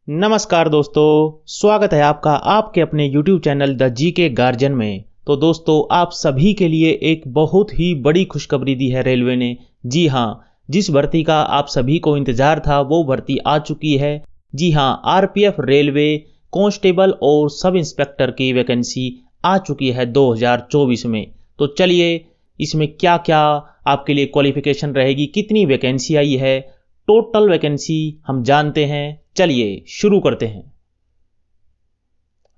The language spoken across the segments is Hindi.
नमस्कार दोस्तों, स्वागत है आपका आपके अपने YouTube channel the GK guardian में। तो दोस्तों, आप सभी के लिए एक बहुत ही बड़ी खुशखबरी दी है रेलवे ने। जी हाँ, जिस भर्ती का आप सभी को इंतजार था वो भर्ती आ चुकी है। जी हाँ, आरपीएफ रेलवे कांस्टेबल और सब इंस्पेक्टर की वैकेंसी आ चुकी है 2024 में। तो चलिए, इसमें क्या क्या आपके लिए क्वालिफिकेशन रहेगी, कितनी वैकेंसी आई है, टोटल वैकेंसी हम जानते हैं। चलिए शुरू करते हैं।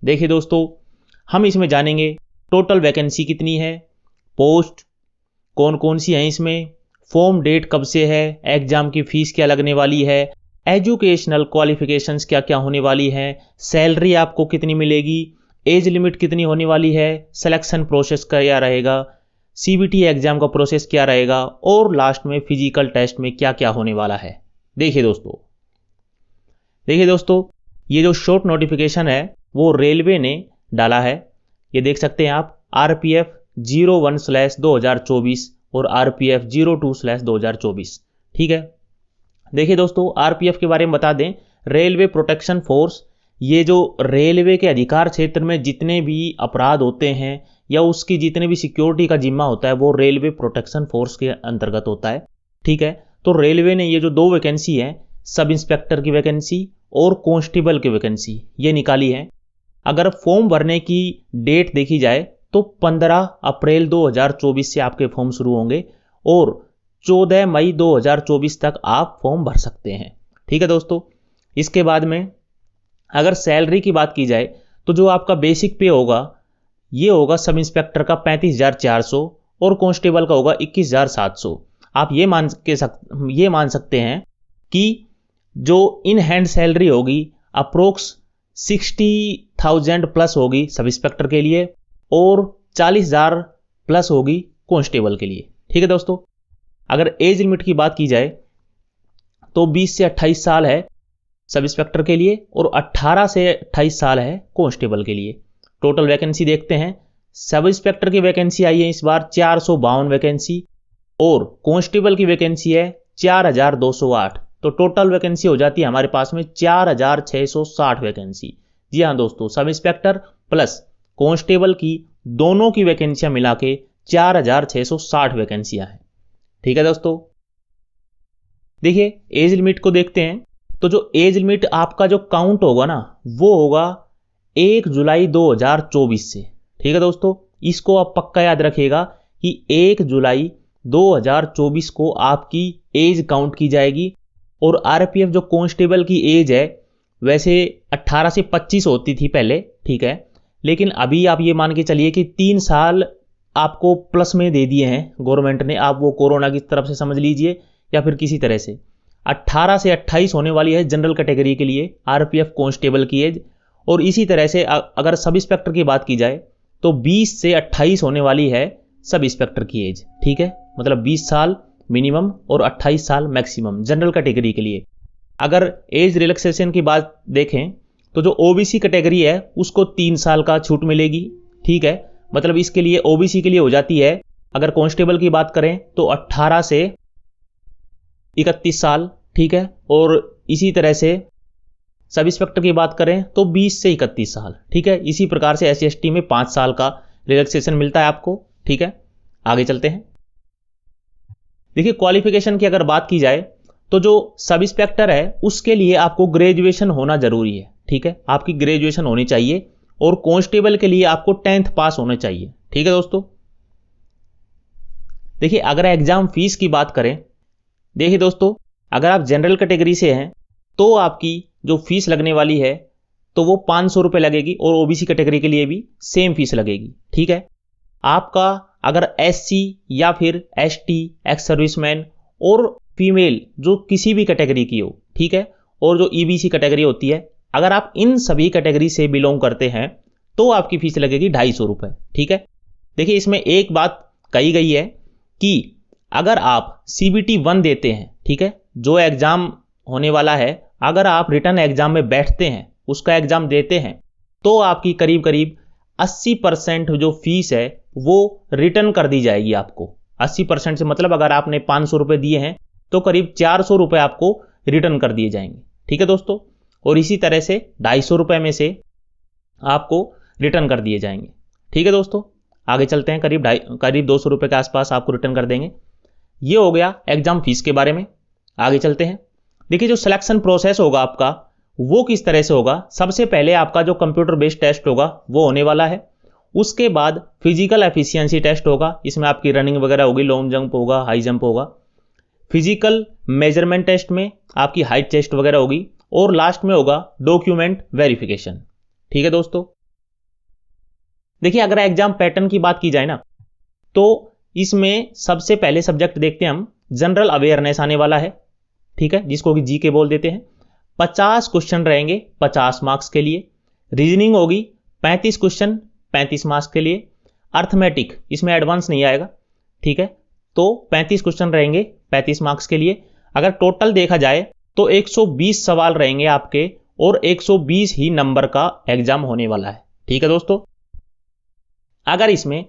देखिए दोस्तों, हम इसमें जानेंगे टोटल वैकेंसी कितनी है, पोस्ट कौन कौन सी हैं इसमें, फॉर्म डेट कब से है, एग्जाम की फीस क्या लगने वाली है, एजुकेशनल क्वालिफिकेशंस क्या क्या होने वाली है, सैलरी आपको कितनी मिलेगी, एज लिमिट कितनी होने वाली है, सिलेक्शन प्रोसेस क्या रहेगा, सीबीटी एग्जाम का प्रोसेस क्या रहेगा और लास्ट में फिजिकल टेस्ट में क्या क्या होने वाला है। देखिए दोस्तों, ये जो शॉर्ट नोटिफिकेशन है वो रेलवे ने डाला है। ये देख सकते हैं आप, आरपीएफ 01/2024 और आरपीएफ 02/2024। ठीक है। देखिए दोस्तों, आरपीएफ के बारे में बता दें, रेलवे प्रोटेक्शन फोर्स। ये जो रेलवे के अधिकार क्षेत्र में जितने भी अपराध होते हैं या उसकी जितने भी सिक्योरिटी का जिम्मा होता है वो रेलवे प्रोटेक्शन फोर्स के अंतर्गत होता है। ठीक है। तो रेलवे ने ये जो दो वैकेंसी है, सब इंस्पेक्टर की वैकेंसी और कांस्टेबल की वैकेंसी, ये निकाली है। अगर फॉर्म भरने की डेट देखी जाए तो 15 अप्रैल 2024 से आपके फॉर्म शुरू होंगे और 14 मई 2024 तक आप फॉर्म भर सकते हैं। ठीक है दोस्तों। इसके बाद में अगर सैलरी की बात की जाए तो जो आपका बेसिक पे होगा ये होगा सब इंस्पेक्टर का 35,400 और कांस्टेबल का होगा 21,700। आप ये मान सकते हैं कि जो इन हैंड सैलरी होगी अप्रोक्स 60,000 प्लस होगी सब इंस्पेक्टर के लिए और 40,000 प्लस होगी कांस्टेबल के लिए। ठीक है दोस्तों। अगर एज लिमिट की बात की जाए तो 20 से 28 साल है सब इंस्पेक्टर के लिए और 18 से 28 साल है कांस्टेबल के लिए। टोटल वैकेंसी देखते हैं। सब इंस्पेक्टर की वैकेंसी आई है इस बार 452 वैकेंसी और कांस्टेबल की वैकेंसी है 4,208। तो टोटल वैकेंसी हो जाती है हमारे पास में 4,660 वैकेंसी। जी हाँ दोस्तों, सब इंस्पेक्टर प्लस कांस्टेबल की दोनों की वैकेंसियां मिला के 4,660 वैकेंसियां हैं। ठीक है दोस्तों। देखिए, एज लिमिट को देखते हैं। तो जो एज लिमिट आपका जो काउंट होगा ना वो होगा 1 जुलाई 2024 से। ठीक है दोस्तों, इसको आप पक्का याद रखिएगा कि 1 जुलाई 2024 को आपकी एज काउंट की जाएगी। और आरपीएफ जो कांस्टेबल की एज है वैसे 18 से 25 होती थी पहले। ठीक है। लेकिन अभी आप ये मान के चलिए कि 3 साल आपको प्लस में दे दिए हैं गवर्नमेंट ने। आप वो कोरोना की तरफ से समझ लीजिए या फिर किसी तरह से 18 से 28 होने वाली है जनरल कैटेगरी के लिए आरपीएफ कांस्टेबल की एज। और इसी तरह से अगर सब इंस्पेक्टर की बात की जाए तो 20 से 28 होने वाली है सब इंस्पेक्टर की एज। ठीक है। मतलब 20 साल मिनिमम और 28 साल मैक्सिमम जनरल कैटेगरी के लिए। अगर एज रिलैक्सेशन की बात देखें तो जो ओबीसी कैटेगरी है उसको 3 साल का छूट मिलेगी। ठीक है। मतलब इसके लिए ओबीसी के लिए हो जाती है, अगर कांस्टेबल की बात करें तो 18 से 31 साल। ठीक है। और इसी तरह से सब इंस्पेक्टर की बात करें तो 20 से 31 साल। ठीक है। इसी प्रकार से एससी/एसटी में 5 साल का रिलैक्सेशन मिलता है आपको। ठीक है। आगे चलते हैं। देखिए, क्वालिफिकेशन की अगर बात की जाए तो जो सब इंस्पेक्टर है उसके लिए आपको ग्रेजुएशन होना जरूरी है। ठीक है। आपकी ग्रेजुएशन होनी चाहिए और कांस्टेबल के लिए आपको 10th पास होना चाहिए। ठीक है दोस्तों। देखिए, अगर एग्जाम फीस की बात करें, देखिए दोस्तों, अगर आप जनरल कैटेगरी से हैं तो आपकी जो फीस लगने वाली है तो वो 500 रुपये लगेगी और ओबीसी कैटेगरी के लिए भी सेम फीस लगेगी। ठीक है। आपका अगर एससी या फिर एसटी, एक्स सर्विसमैन और फीमेल जो किसी भी कैटेगरी की हो, ठीक है, और जो ईबीसी कैटेगरी होती है, अगर आप इन सभी कैटेगरी से बिलोंग करते हैं तो आपकी फीस लगेगी 250 रुपये। ठीक है। देखिए, इसमें एक बात कही गई है कि अगर आप सीबीटी 1 देते हैं, ठीक है, जो एग्जाम होने वाला है, अगर आप रिटर्न एग्जाम में बैठते हैं, उसका एग्जाम देते हैं, तो आपकी करीब करीब 80% जो फीस है वो रिटर्न कर दी जाएगी आपको। 80% से मतलब अगर आपने 500 रुपये दिए हैं तो करीब 400 रुपये आपको रिटर्न कर दिए जाएंगे। ठीक है दोस्तों। और इसी तरह से 250 रुपये में से आपको रिटर्न कर दिए जाएंगे। ठीक है दोस्तों, आगे चलते हैं। करीब 200 रुपये के आसपास आपको रिटर्न कर देंगे। ये हो गया एग्जाम फीस के बारे में। आगे चलते हैं। देखिए, जो सिलेक्शन प्रोसेस होगा आपका वो किस तरह से होगा। सबसे पहले आपका जो कंप्यूटर बेस्ड टेस्ट होगा वो होने वाला है। उसके बाद फिजिकल एफिशिएंसी टेस्ट होगा। इसमें आपकी रनिंग वगैरह होगी, लॉन्ग जंप होगा, हाई जंप होगा। फिजिकल मेजरमेंट टेस्ट में आपकी हाइट टेस्ट वगैरह होगी। और लास्ट में होगा डॉक्यूमेंट वेरिफिकेशन। ठीक है दोस्तों, देखिए अगर एग्जाम पैटर्न की बात की जाए ना, तो इसमें सबसे पहले सब्जेक्ट देखते हैं हम, जनरल अवेयरनेस आने वाला है। ठीक है, जिसको कि जीके बोल देते हैं। 50 क्वेश्चन रहेंगे 50 मार्क्स के लिए। रीजनिंग होगी 35 क्वेश्चन 35 मार्क्स के लिए। अर्थमेटिक इसमें एडवांस नहीं आएगा। ठीक है, तो 35 क्वेश्चन रहेंगे 35 मार्क्स के लिए। अगर टोटल देखा जाए तो 120 सवाल रहेंगे आपके और 120 ही नंबर का एग्जाम होने वाला है। ठीक है दोस्तों, अगर इसमें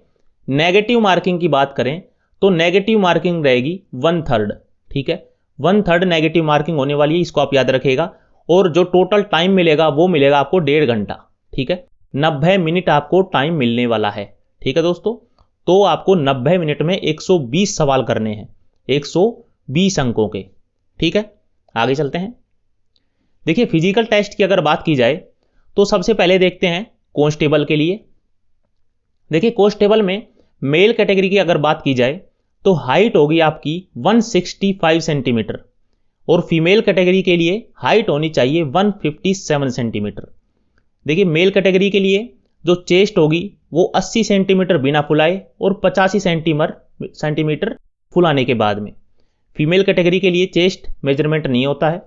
नेगेटिव मार्किंग की बात करें तो नेगेटिव मार्किंग रहेगी 1/3। ठीक है, 1/3 नेगेटिव मार्किंग होने वाली है, इसको आप याद रखिएगा। और जो टोटल टाइम मिलेगा वो मिलेगा आपको 1.5 घंटा। ठीक है, 90 मिनट आपको टाइम मिलने वाला है। ठीक है दोस्तों, तो आपको 90 मिनट में 120 सवाल करने हैं, 120 अंकों के। ठीक है, आगे चलते हैं। देखिए, फिजिकल टेस्ट की अगर बात की जाए तो सबसे पहले देखते हैं कांस्टेबल के लिए। देखिए, कांस्टेबल में मेल कैटेगरी की अगर बात की जाए तो हाइट होगी आपकी 165 सेंटीमीटर और फीमेल कैटेगरी के लिए हाइट होनी चाहिए 157 सेंटीमीटर। देखिए, मेल कैटेगरी के लिए जो चेस्ट होगी वो 80 सेंटीमीटर बिना फुलाए और 85 सेंटीमीटर फुलाने के बाद में। फीमेल कैटेगरी के लिए चेस्ट मेजरमेंट नहीं होता है।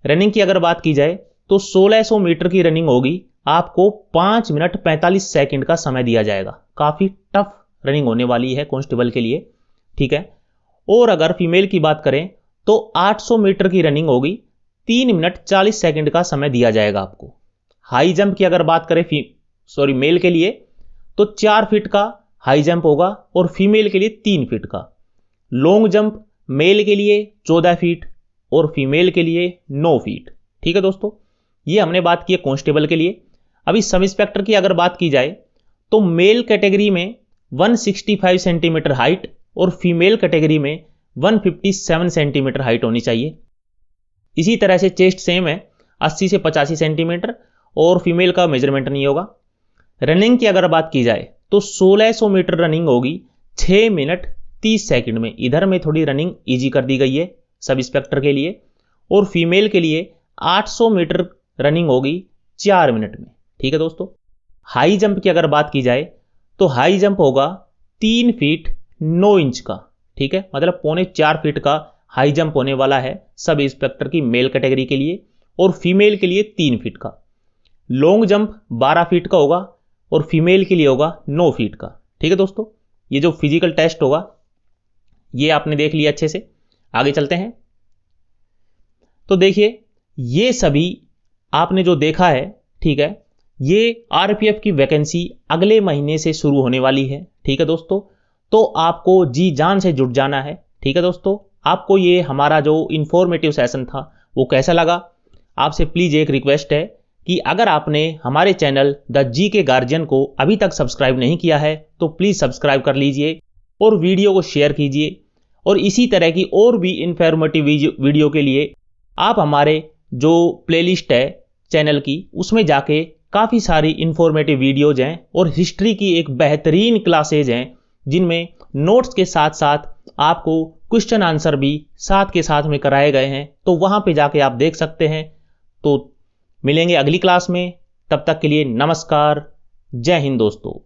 रनिंग की अगर बात की जाए तो 1600 मीटर की रनिंग होगी, आपको 5 मिनट 45 सेकंड का समय दिया जाएगा। काफ़ी टफ रनिंग होने वाली है कांस्टेबल के लिए। ठीक है, और अगर फीमेल की बात करें तो 800 मीटर की रनिंग होगी, 3 मिनट 40 सेकंड का समय दिया जाएगा आपको। हाई जंप की अगर बात करें मेल के लिए तो 4 फीट का हाई जंप होगा और फीमेल के लिए 3 फीट का। लॉन्ग जंप मेल के लिए 14 फीट और फीमेल के लिए 9 फीट। ठीक है दोस्तों, ये हमने बात की है कांस्टेबल के लिए। अभी सब इंस्पेक्टर की अगर बात की जाए तो मेल कैटेगरी में 165 सेंटीमीटर हाइट और फीमेल कैटेगरी में 157 सेंटीमीटर हाइट होनी चाहिए। इसी तरह से चेस्ट सेम है, 80 से 85 सेंटीमीटर और फीमेल का मेजरमेंट नहीं होगा। रनिंग की अगर बात की जाए तो 1600 मीटर रनिंग होगी 6 मिनट 30 सेकंड में। इधर में थोड़ी रनिंग इजी कर दी गई है सब इंस्पेक्टर के लिए। और फीमेल के लिए 800 मीटर रनिंग होगी 4 मिनट में। ठीक है दोस्तों, हाई जंप की अगर बात की जाए तो हाई जंप होगा 3 फीट 9 इंच का। ठीक है, मतलब 3.25 फीट का हाई जंप होने वाला है सब इंस्पेक्टर की मेल कैटेगरी के लिए और फीमेल के लिए 3 फीट का। लॉन्ग जंप 12 फीट का होगा और फीमेल के लिए होगा 9 फीट का। ठीक है दोस्तों, ये जो फिजिकल टेस्ट होगा ये आपने देख लिया अच्छे से। आगे चलते हैं। तो देखिए, ये सभी आपने जो देखा है, ठीक है, ये आरपीएफ की वैकेंसी अगले महीने से शुरू होने वाली है। ठीक है दोस्तों, तो आपको जी जान से जुट जाना है। ठीक है दोस्तों, आपको ये हमारा जो इंफॉर्मेटिव सेशन था वो कैसा लगा। आपसे प्लीज़ एक रिक्वेस्ट है कि अगर आपने हमारे चैनल द जी के गार्जियन को अभी तक सब्सक्राइब नहीं किया है तो प्लीज़ सब्सक्राइब कर लीजिए और वीडियो को शेयर कीजिए। और इसी तरह की और भी इंफॉर्मेटिव वीडियो के लिए आप हमारे जो प्लेलिस्ट है चैनल की उसमें जाके काफ़ी सारी इंफॉर्मेटिव वीडियोज़ हैं और हिस्ट्री की एक बेहतरीन क्लासेज हैं जिनमें नोट्स के साथ साथ आपको क्वेश्चन आंसर भी साथ के साथ में कराए गए हैं। तो वहाँ पे जाके आप देख सकते हैं। तो मिलेंगे अगली क्लास में, तब तक के लिए नमस्कार, जय हिंद दोस्तों।